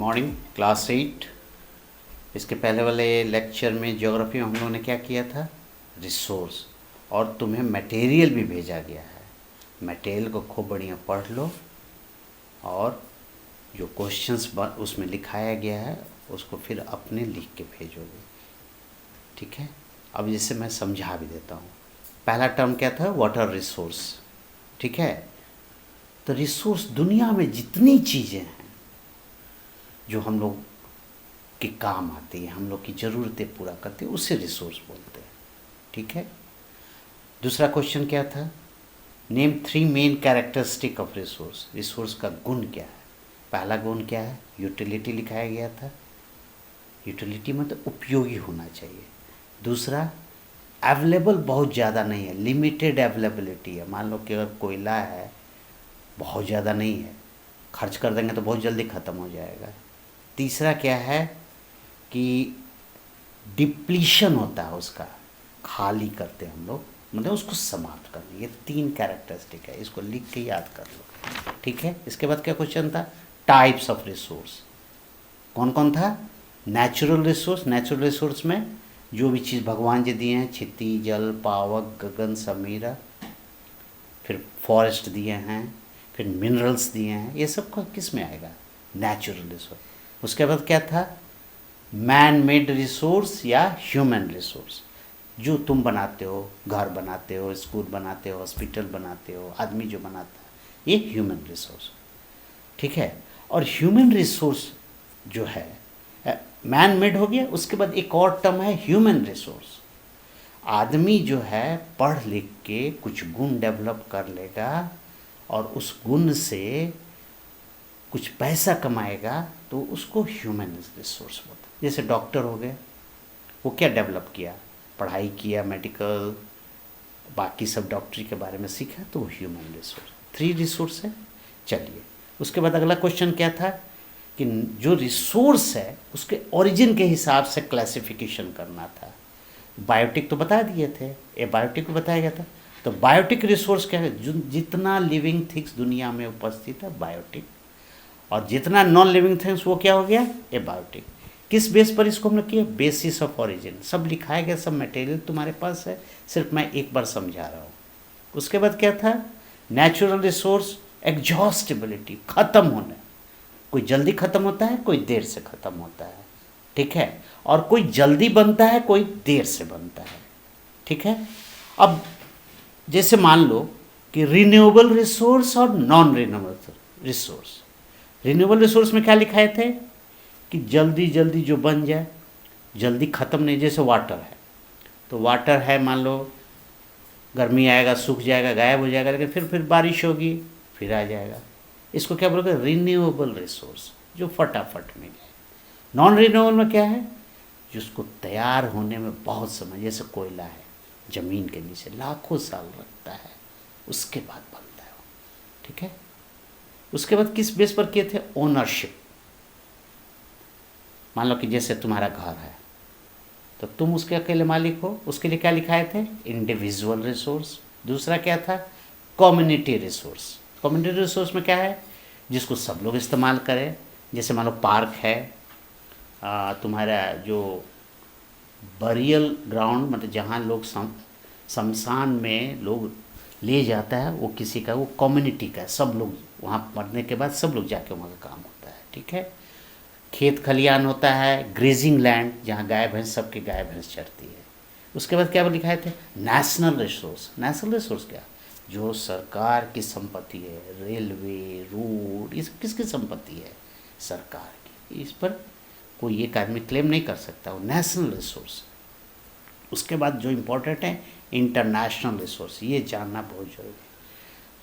Morning class 8। इसके पहले वाले लेक्चर में ज्योग्राफी में हम लोगों ने क्या किया था, रिसोर्स, और तुम्हें मटेरियल भी भेजा गया है। मटेरियल को खूब बढ़िया पढ़ लो और जो क्वेश्चंस उसमें लिखाया गया है उसको फिर अपने लिख के भेजोगे, ठीक है। अब जैसे मैं समझा भी देता हूँ। पहला टर्म क्या था, वाटर रिसोर्स, ठीक है। तो रिसोर्स दुनिया में जितनी चीज़ें हैं जो हम लोग के काम आती है, हम लोग की ज़रूरतें पूरा करते हैं, उससे रिसोर्स बोलते हैं, ठीक है। दूसरा क्वेश्चन क्या था, name 3 main characteristic of resource. Resource का गुण क्या है। पहला गुण क्या है, यूटिलिटी लिखाया गया था। यूटिलिटी मतलब उपयोगी होना चाहिए। दूसरा, अवेलेबल बहुत ज़्यादा नहीं है, लिमिटेड अवेलेबिलिटी है। मान लो कि अगर कोयला है, बहुत ज़्यादा नहीं है, खर्च कर देंगे तो बहुत जल्दी ख़त्म हो जाएगा। तीसरा क्या है कि डिप्लीशन होता है उसका, खाली करते हैं हम लोग, मतलब उसको समाप्त करना। ये 3 कैरेक्टरिस्टिक है, इसको लिख के याद कर लो, ठीक है। इसके बाद क्या क्वेश्चन था, टाइप्स ऑफ रिसोर्स। कौन कौन था, नेचुरल रिसोर्स। नेचुरल रिसोर्स में जो भी चीज़ भगवान जी दिए हैं, क्षिति, जल, पावक, गगन, समीरा, फिर फॉरेस्ट दिए हैं, फिर मिनरल्स दिए हैं, ये सब किस में आएगा, नेचुरल रिसोर्स। उसके बाद क्या था, मैन मेड रिसोर्स या ह्यूमन रिसोर्स। जो तुम बनाते हो, घर बनाते हो, स्कूल बनाते हो, हॉस्पिटल बनाते हो, आदमी जो बनाता है, ये ह्यूमन रिसोर्स, ठीक है। और ह्यूमन रिसोर्स जो है मैन मेड हो गया। उसके बाद एक और टर्म है ह्यूमन रिसोर्स। आदमी जो है पढ़ लिख के कुछ गुण डेवलप कर लेगा और उस गुण से कुछ पैसा कमाएगा, तो उसको ह्यूमन रिसोर्स बोलते हैं। जैसे डॉक्टर हो गए, वो क्या डेवलप किया, पढ़ाई किया, मेडिकल, बाकी सब डॉक्टरी के बारे में सीखा, तो वो ह्यूमन रिसोर्स। 3 रिसोर्स है। चलिए, उसके बाद अगला क्वेश्चन क्या था कि जो रिसोर्स है उसके ओरिजिन के हिसाब से क्लासिफिकेशन करना था। बायोटिक तो बता दिए थे, एबायोटिक को बताया गया था। तो बायोटिक रिसोर्स क्या है, जो जितना लिविंग थिंग्स दुनिया में उपस्थित है, बायोटिक, और जितना नॉन लिविंग थिंग्स वो क्या हो गया, एबायोटिक। किस बेस पर इसको हमने किया, बेसिस ऑफ ओरिजिन। सब लिखाया गया, सब मटेरियल तुम्हारे पास है, सिर्फ मैं एक बार समझा रहा हूँ। उसके बाद क्या था, नेचुरल रिसोर्स, एग्जॉस्टिबिलिटी, ख़त्म होना। कोई जल्दी ख़त्म होता है, कोई देर से ख़त्म होता है, ठीक है। और कोई जल्दी बनता है, कोई देर से बनता है, ठीक है। अब जैसे मान लो कि रिन्यूएबल रिसोर्स और non renewable resource. Renewable resource में क्या लिखाए थे कि जल्दी जल्दी जो बन जाए, जल्दी ख़त्म नहीं। जैसे वाटर है, तो वाटर है, मान लो गर्मी आएगा, सूख जाएगा, गायब हो जाएगा, लेकिन फिर बारिश होगी, फिर आ जाएगा। इसको क्या बोलोगे, रिन्यूएबल रिसोर्स, जो फटाफट मिल जाए। नॉन रिन्यूएबल में क्या है, जिसको तैयार होने में बहुत समय, जैसे कोयला है, ज़मीन के नीचे लाखों साल लगता है, उसके बाद बनता है, ठीक है। उसके बाद किस बेस पर किए थे, ओनरशिप। मान लो कि जैसे तुम्हारा घर है, तो तुम उसके अकेले मालिक हो, उसके लिए क्या लिखाए थे, इंडिविजुअल रिसोर्स। दूसरा क्या था, कम्युनिटी रिसोर्स। कम्युनिटी रिसोर्स में क्या है, जिसको सब लोग इस्तेमाल करें। जैसे मान लो पार्क है, तुम्हारा जो बरियल ग्राउंड, मतलब जहाँ लोग शमशान में लोग ले जाता है, वो किसी का, वो कम्युनिटी का है, सब लोग वहाँ मरने के बाद सब लोग जाके वहाँ का काम होता है, ठीक है। खेत खलियान होता है, ग्रेजिंग लैंड, जहाँ गाय भैंस, सबके गाय भैंस चरती है। उसके बाद क्या लिखाए थे, नेशनल रिसोर्स। नेशनल रिसोर्स क्या, जो सरकार की संपत्ति है, रेलवे, रोड, इस किसकी संपत्ति है, सरकार की। इस पर कोई एक आदमी क्लेम नहीं कर सकता, वो नेशनल रिसोर्स। उसके बाद जो इम्पोर्टेंट है, इंटरनेशनल रिसोर्स, ये जानना बहुत जरूरी है।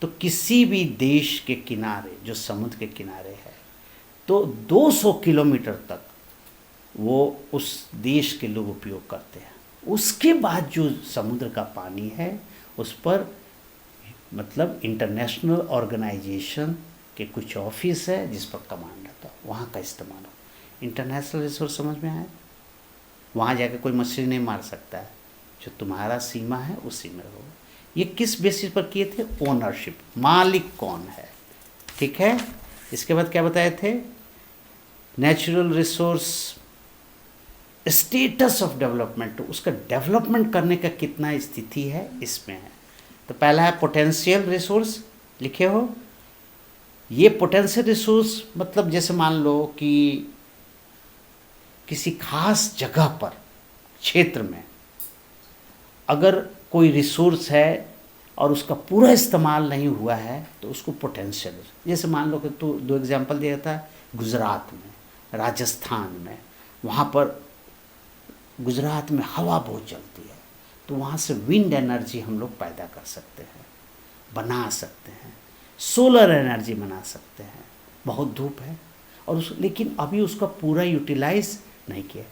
तो किसी भी देश के किनारे, जो समुद्र के किनारे है, तो 200 किलोमीटर तक वो उस देश के लोग उपयोग करते हैं। उसके बाद जो समुद्र का पानी है, उस पर मतलब इंटरनेशनल ऑर्गेनाइजेशन के कुछ ऑफिस है जिस पर कमांड रहता है, वहाँ का इस्तेमाल हो। इंटरनेशनल रिसोर्स समझ में आया, वहाँ जाकर कोई मछली नहीं मार सकता है, जो तुम्हारा सीमा है उसी में रहो। ये किस बेसिस पर किए थे, ओनरशिप, मालिक कौन है, ठीक है। इसके बाद क्या बताए थे, natural resource status of development, उसका डेवलपमेंट करने का कितना स्थिति है इसमें है। तो पहला है पोटेंशियल रिसोर्स, लिखे हो। ये पोटेंशियल रिसोर्स मतलब जैसे मान लो कि किसी खास जगह पर, क्षेत्र में अगर कोई रिसोर्स है और उसका पूरा इस्तेमाल नहीं हुआ है तो उसको पोटेंशियल, जैसे मान लो कि तो दो एग्जांपल दिया था, गुजरात में, राजस्थान में, वहाँ पर गुजरात में हवा बहुत चलती है तो वहाँ से विंड एनर्जी हम लोग पैदा कर सकते हैं, बना सकते हैं, सोलर एनर्जी बना सकते हैं। बहुत धूप है और लेकिन अभी उसका पूरा यूटिलाइज नहीं किया,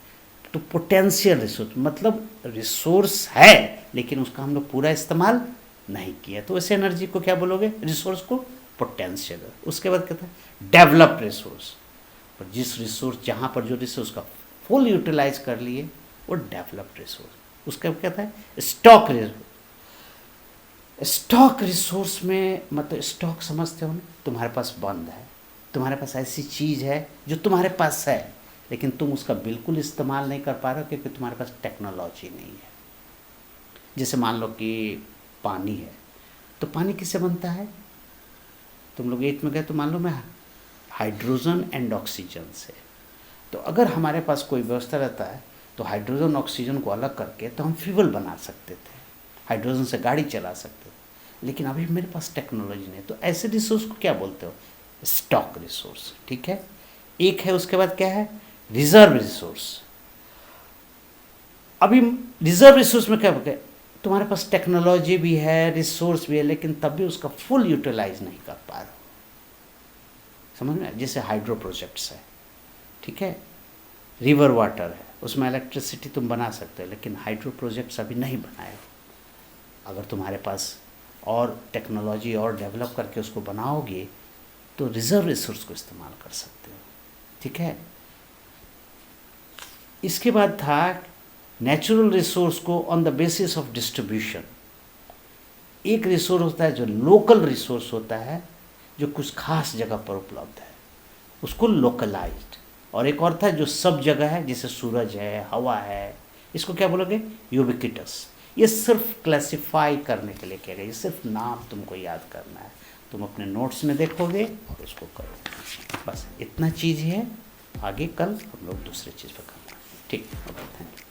तो पोटेंशियल रिसोर्स मतलब रिसोर्स है लेकिन उसका हम लोग पूरा इस्तेमाल नहीं किया, तो ऐसे एनर्जी को क्या बोलोगे, रिसोर्स को पोटेंशियल। उसके बाद कहता है डेवलप्ड रिसोर्स, पर जिस रिसोर्स जहाँ पर जो रिसोर्स का फुल यूटिलाइज कर लिए वो डेवलप्ड रिसोर्स। उसका कहता है स्टॉक रिसोर्स। स्टॉक रिसोर्स में मतलब स्टॉक समझते हो ना, तुम्हारे पास बंद है, तुम्हारे पास ऐसी चीज़ है जो तुम्हारे पास है लेकिन तुम उसका बिल्कुल इस्तेमाल नहीं कर पा रहे हो क्योंकि तुम्हारे पास टेक्नोलॉजी नहीं है। जैसे मान लो कि पानी है, तो पानी किससे बनता है, तुम लोग 8 में गए तो मान लो मैं हाइड्रोजन एंड ऑक्सीजन से। तो अगर हमारे पास कोई व्यवस्था रहता है तो हाइड्रोजन ऑक्सीजन को अलग करके तो हम फ्यूल बना सकते थे, हाइड्रोजन से गाड़ी चला सकते थे, लेकिन अभी मेरे पास टेक्नोलॉजी नहीं। तो ऐसे रिसोर्स को क्या बोलते हो, स्टॉक रिसोर्स। ठीक है, एक है। उसके बाद क्या है, रिजर्व रिसोर्स। अभी रिजर्व रिसोर्स में क्या है, तुम्हारे पास टेक्नोलॉजी भी है, रिसोर्स भी है, लेकिन तब भी उसका फुल यूटिलाइज नहीं कर पा रहे हो। समझ में, जैसे हाइड्रो प्रोजेक्ट्स है, ठीक है, रिवर वाटर है, उसमें इलेक्ट्रिसिटी तुम बना सकते हो, लेकिन हाइड्रो प्रोजेक्ट्स अभी नहीं बनाए हो। अगर तुम्हारे पास और टेक्नोलॉजी और डेवलप करके उसको बनाओगे तो रिजर्व रिसोर्स को इस्तेमाल कर सकते हो। ठीक है, इसके बाद था नेचुरल रिसोर्स को on the basis of distribution. एक रिसोर्स होता है जो लोकल रिसोर्स होता है, जो कुछ खास जगह पर उपलब्ध है, उसको लोकलाइज्ड। और एक और था जो सब जगह है, जैसे सूरज है, हवा है, इसको क्या बोलोगे, यूबिक्विटस। ये सिर्फ क्लासिफाई करने के लिए किया गया, ये सिर्फ नाम तुमको याद करना है, तुम अपने नोट्स में देखोगे और उसको करोगे। बस इतना चीज़ है, आगे कल हम लोग दूसरे चीज़ पर करना है। ठीक, ओके, थैंक यू।